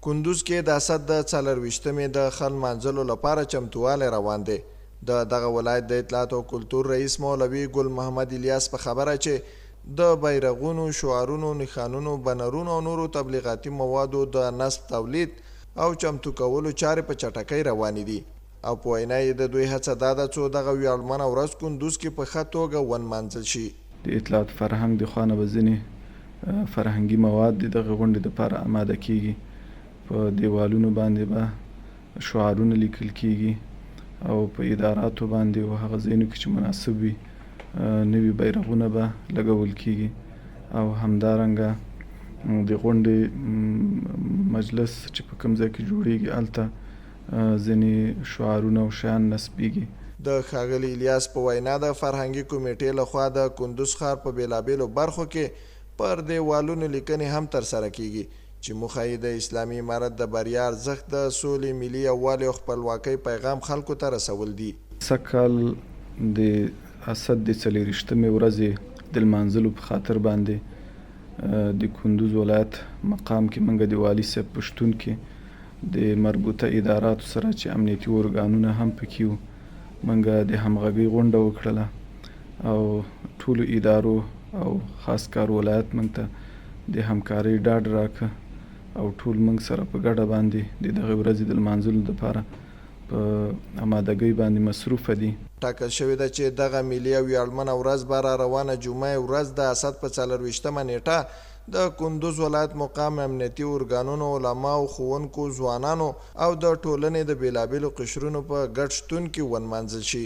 کندوز کې د اسد د 24مې د خل مانځلو لپاره چمتووالی روان دی. د دغه ولایت د اطلاعات او کلتور رئیس مولوي ګل محمد الیاس په خبره چې د بیرغونو، شعارونو، نښانونو، بنرونو او نورو تبلیغاتي موادو د نصب، تولید او چمتو کولو چارې په چټکۍ روانې دي او په وینا یې د دوی هڅه دا ده څو دغه ویاړمنه ورځ کندوز کې په ښه توګه ونمانځل شي. د اطلاعات فرهنګ د خوا نه به ځینې فرهنګي مواد د دغه غونډې دپاره اماده کیږي. په دیوالونو باندې به شعارونه لیکل کیږي او په اداراتو باندې او هغه ځایونو کې چې مناسب وي نوي بیرغونه به لګول کیږي او همدارنګه د غونډې مجلس چې په کوم ځای کې جوړیږي هلته ځینې شعارونه او شیان نصبیږي. د ښاغلي الیاس په وینا د فرهنګي کمیټې لخوا د کندوز ښار په بېلابېلو برخو کې پر دیوالونو لیکنې هم ترسره کیږي چې موخه یې د اسلامي امارت د بریا ارزښت، د سولې، ملي یووالي او خپلواکۍ پیغام خلکو ته رسول دي. سږکال د اسد د 24مې ورځې د لمانځلو په خاطر باندې د کندوز ولایت مقام کې موږ د والي صاحب په شتون کې د مربوطه اداراتو سره چې امنیتي ارګانونه هم پکې وو موږ د همغږۍ غونډه وکړله او ټولو ادارو او خاص کار ولایت موږ ته د همکارۍ ډاډ راکړه او ټول موږ سره په ګډه باندې د دغه ورځې د لمانځلو لپاره په امادګۍ باندې مصروفه دي. ټاکل شوې ده چې دغه ملي او ویاړمنه ورځ به را روانه جمعه ورځ د اسد په 24مه نیټه د کندوز ولایت مقام امنیتي ارګانونو، علماو، ښوونکو، ځوانانو او د ټولنې د بېلابېلو قشرونو په ګډ شتون کې ونمانځل شي.